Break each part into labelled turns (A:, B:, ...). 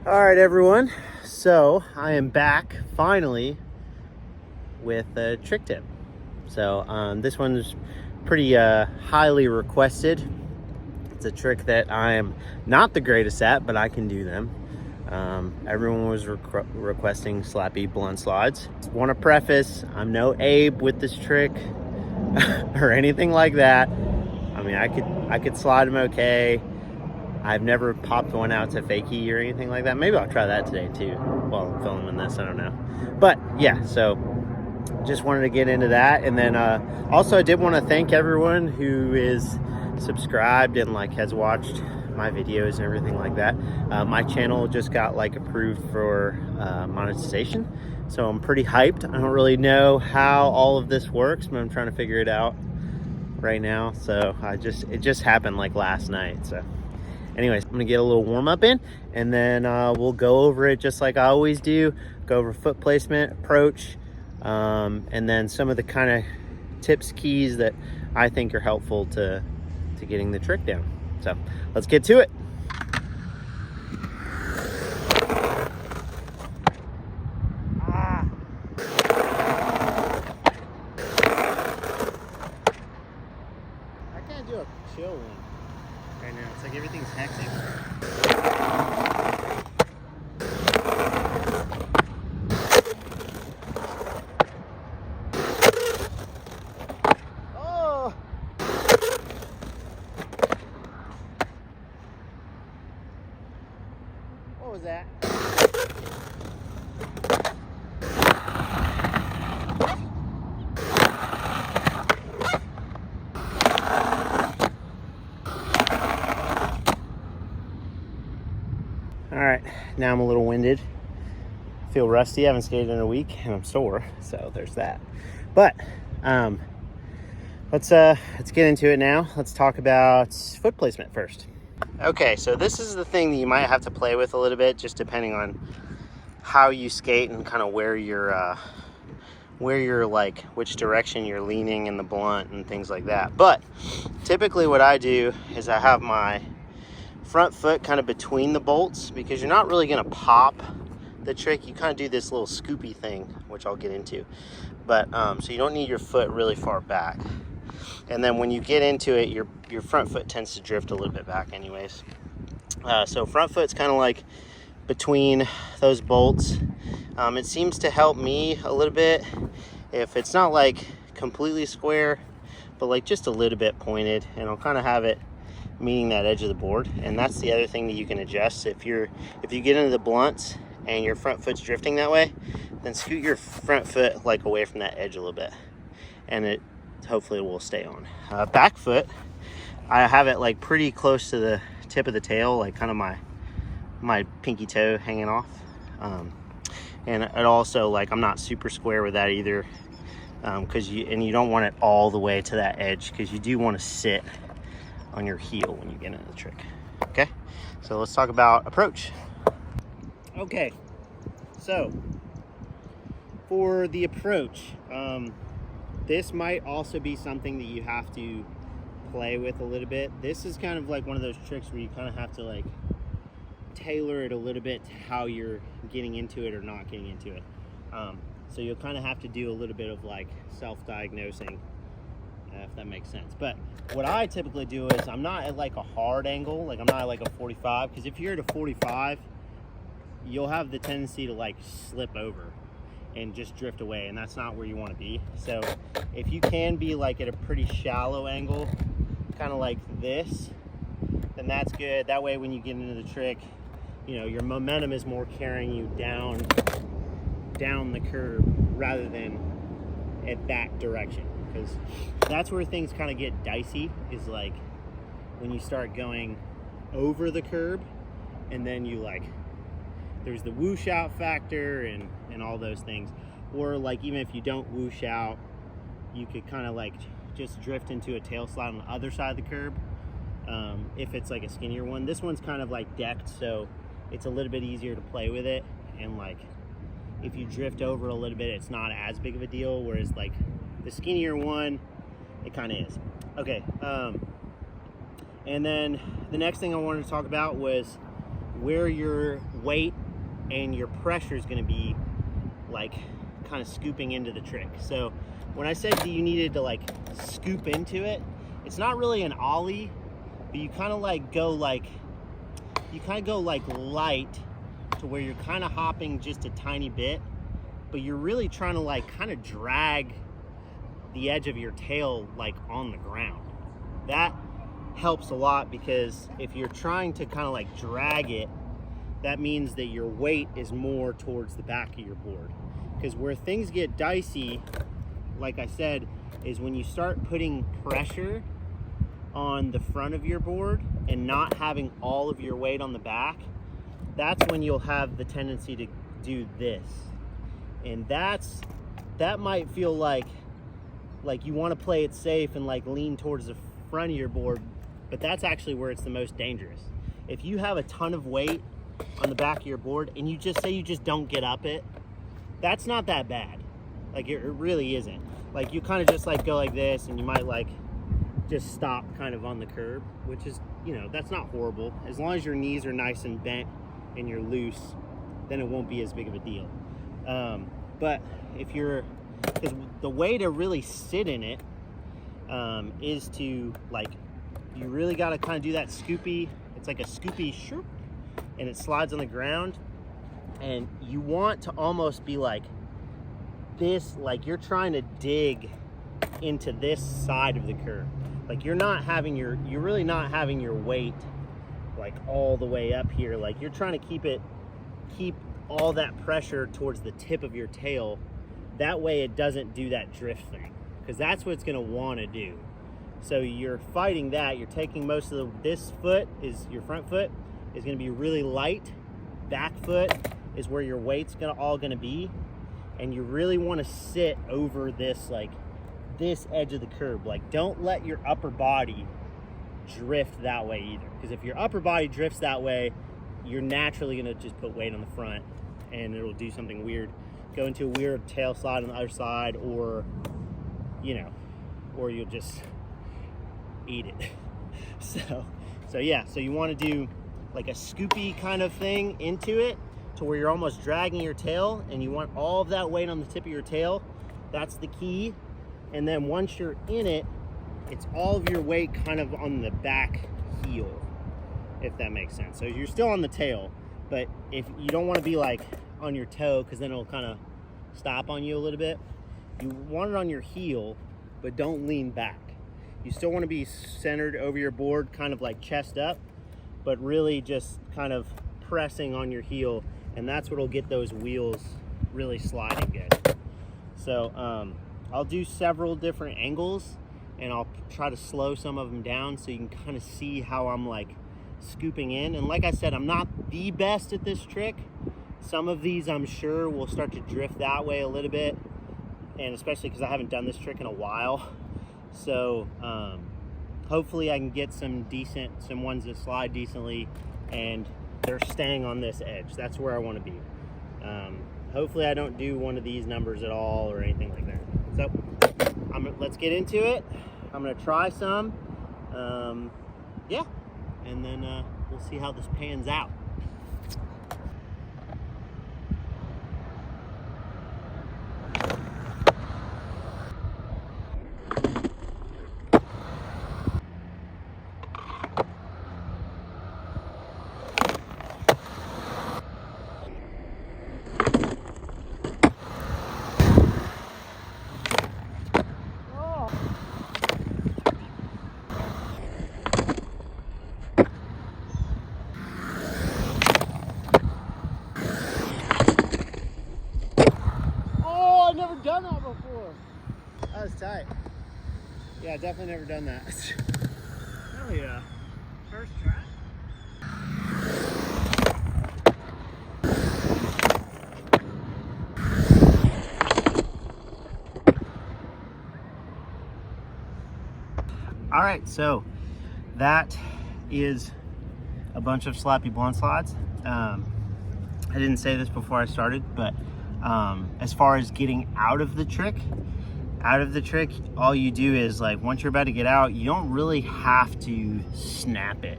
A: All right, everyone. So I am back finally with a trick tip. So this one's pretty highly requested. It's a trick that I am not the greatest at, but I can do them. Everyone was requesting Slappy blunt slides. Want to preface, I'm no Abe with this trick or anything like that. I mean, I could slide them okay. I've never popped one out to fakie or anything like that. Maybe I'll try that today too while I'm filming this. I don't know. But yeah, so just wanted to get into that. And then also I did want to thank everyone who is subscribed and like has watched my videos and everything like that. My channel just got like approved for monetization. So I'm pretty hyped. I don't really know how all of this works, but I'm trying to figure it out right now. So it just happened like last night. So anyways, I'm gonna get a little warm up in, and then we'll go over it just like I always do. Go over foot placement, approach, and then some of the kind of tips, keys that I think are helpful to getting the trick down. So let's get to it. I can't do a chill one right now. It's like everything's hectic. Oh! What was that? All right, now I'm a little winded. Feel rusty. I haven't skated in a week, and I'm sore. So there's that. But let's get into it now. Let's talk about foot placement first. Okay, so this is the thing that you might have to play with a little bit, just depending on how you skate and kind of where you're like which direction you're leaning in the blunt and things like that. But typically, what I do is I have my front foot kind of between the bolts, because you're not really going to pop the trick. You kind of do this little scoopy thing, which I'll get into, but so you don't need your foot really far back. And then when you get into it, your front foot tends to drift a little bit back anyways. So front foot's kind of like between those bolts. It seems to help me a little bit if it's not like completely square, but like just a little bit pointed, and I'll kind of have it meeting that edge of the board. And that's the other thing that you can adjust. If you get into the blunts and your front foot's drifting that way, then scoot your front foot like away from that edge a little bit, and it hopefully will stay on. Back foot, I have it like pretty close to the tip of the tail, like kind of my pinky toe hanging off. And it also, like, I'm not super square with that either, because you don't want it all the way to that edge, because you do want to sit on your heel when you get into the trick. Okay, so let's talk about approach. Okay, so for the approach, this might also be something that you have to play with a little bit. This is kind of like one of those tricks where you kind of have to like tailor it a little bit to how you're getting into it or not getting into it. So you'll kind of have to do a little bit of like self-diagnosing, if that makes sense. But what I typically do is I'm not at like a hard angle, like I'm not at like a 45, because if you're at a 45, you'll have the tendency to like slip over and just drift away, and that's not where you want to be. So if you can be like at a pretty shallow angle, kind of like this, then that's good. That way when you get into the trick, you know, your momentum is more carrying you down the curve rather than at that direction, because that's where things kind of get dicey, is like when you start going over the curb, and then you like, there's the whoosh out factor and all those things. Or like even if you don't whoosh out, you could kind of like just drift into a tail slide on the other side of the curb, if it's like a skinnier one. This one's kind of like decked, so it's a little bit easier to play with it, and like if you drift over a little bit, it's not as big of a deal, whereas like the skinnier one, it kind of is. Okay, and then the next thing I wanted to talk about was where your weight and your pressure is going to be, like kind of scooping into the trick. So when I said that you needed to like scoop into it, it's not really an ollie, but you kind of like go like, you kind of go like light to where you're kind of hopping just a tiny bit, but you're really trying to like kind of drag the edge of your tail like on the ground. That helps a lot, because if you're trying to kind of like drag it, that means that your weight is more towards the back of your board. Because where things get dicey, like I said, is when you start putting pressure on the front of your board and not having all of your weight on the back. That's when you'll have the tendency to do this. And that might feel like you want to play it safe and like lean towards the front of your board, but that's actually where it's the most dangerous. If you have a ton of weight on the back of your board and you just don't get up it, that's not that bad. Like it really isn't. Like you kind of just like go like this, and you might like just stop kind of on the curb, which is, you know, that's not horrible. As long as your knees are nice and bent and you're loose, then it won't be as big of a deal. But if you're, because the way to really sit in it is to like, you really got to kind of do that scoopy. It's like a scoopy shoop, and it slides on the ground, and you want to almost be like this, like you're trying to dig into this side of the curve. Like you're really not having your weight like all the way up here. Like you're trying to keep all that pressure towards the tip of your tail. That way it doesn't do that drift thing, because that's what it's going to want to do. So you're fighting that. You're taking most of this foot, is your front foot, is going to be really light. Back foot is where your weight's all going to be. And you really want to sit over this, like this edge of the curb. Like don't let your upper body drift that way either. Because if your upper body drifts that way, you're naturally going to just put weight on the front, and it'll do something weird. Go into a weird tail slide on the other side, or, you know, or you'll just eat it. So yeah, so you want to do like a scoopy kind of thing into it to where you're almost dragging your tail, and you want all of that weight on the tip of your tail. That's the key. And then once you're in it, it's all of your weight kind of on the back heel, if that makes sense. So you're still on the tail, but if you don't want to be like on your toe, because then it'll kind of stop on you a little bit. You want it on your heel, but don't lean back. You still want to be centered over your board, kind of like chest up, but really just kind of pressing on your heel, and that's what'll get those wheels really sliding good. So I'll do several different angles, and I'll try to slow some of them down so you can kind of see how I'm like scooping in. And like I said, I'm not the best at this trick. Some of these I'm sure will start to drift that way a little bit, and especially because I haven't done this trick in a while. So hopefully I can get some ones that slide decently and they're staying on this edge. That's where I want to be. Hopefully I don't do one of these numbers at all or anything like that. So let's get into it. I'm gonna try some, yeah, and then we'll see how this pans out. Done that before. That was tight. Yeah, definitely never done that. Oh yeah. First try. All right, so that is a bunch of Slappy blunt slides. I didn't say this before I started, but as far as getting out of the trick, all you do is, like, once you're about to get out, you don't really have to snap it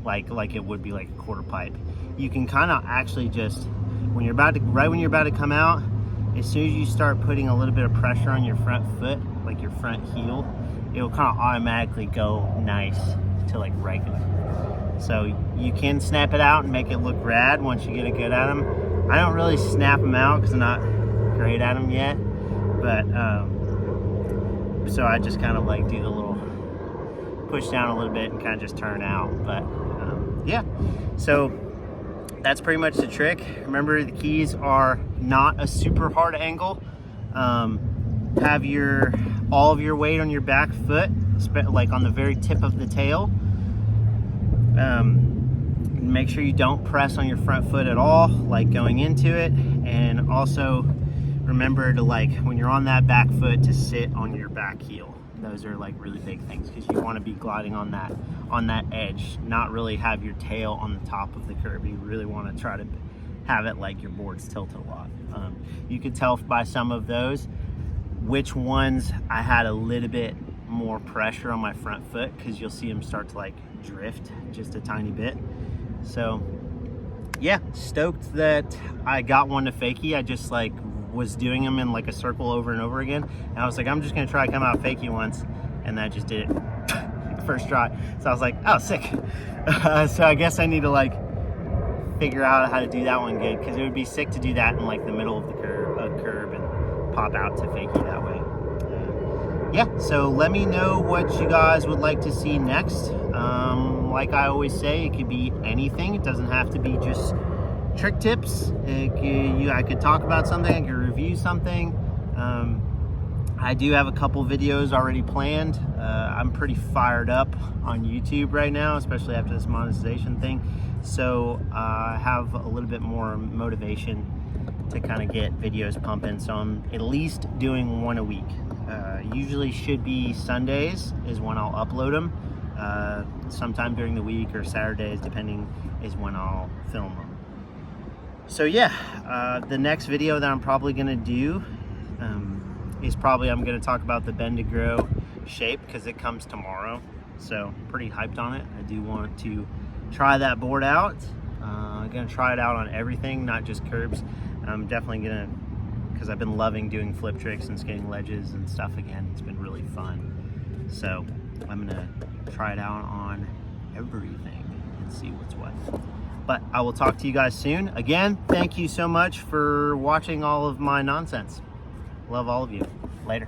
A: like it would be like a quarter pipe. you can kind of actually just, when you're about to come out, as soon as you start putting a little bit of pressure on your front foot, like your front heel, it will kind of automatically go nice to like regular. So you can snap it out and make it look rad once you get it good at them. I don't really snap them out because I'm not great at them yet, but so I just kind of like do the little push down a little bit and kind of just turn out. But yeah, so that's pretty much the trick. Remember, the keys are not a super hard angle. Have all of your weight on your back foot, like on the very tip of the tail. Make sure you don't press on your front foot at all, like going into it. And also remember to, like, when you're on that back foot, to sit on your back heel. Those are like really big things, because you want to be gliding on that edge, not really have your tail on the top of the curb. You really want to try to have it like your board's tilted a lot. You could tell by some of those which ones I had a little bit more pressure on my front foot, because you'll see them start to like drift just a tiny bit. So yeah, stoked that I got one to fakie. I just like was doing them in like a circle over and over again, and I was like, I'm just gonna try to come out fakie once, and that just did it first try. So I was like, oh, sick. So I guess I need to like figure out how to do that one good, because it would be sick to do that in like the middle of the curb and pop out to fakie that way. Yeah, so let me know what you guys would like to see next. Like I always say, it could be anything. It doesn't have to be just trick tips. I could talk about something, I could review something. I do have a couple videos already planned. I'm pretty fired up on YouTube right now, especially after this monetization thing. So I have a little bit more motivation to kind of get videos pumping. So I'm at least doing one a week. Usually should be Sundays is when I'll upload them. Sometime during the week or Saturdays, depending, is when I'll film them. So yeah, the next video that I'm probably gonna do is probably, I'm gonna talk about the bend to grow shape, because it comes tomorrow. So pretty hyped on it. I do want to try that board out. I'm gonna try it out on everything, not just curbs. I'm definitely gonna, because I've been loving doing flip tricks and skating ledges and stuff again. It's been really fun. So I'm gonna try it out on everything and see what's what. But I will talk to you guys soon. Again, thank you so much for watching all of my nonsense. Love all of you. Later.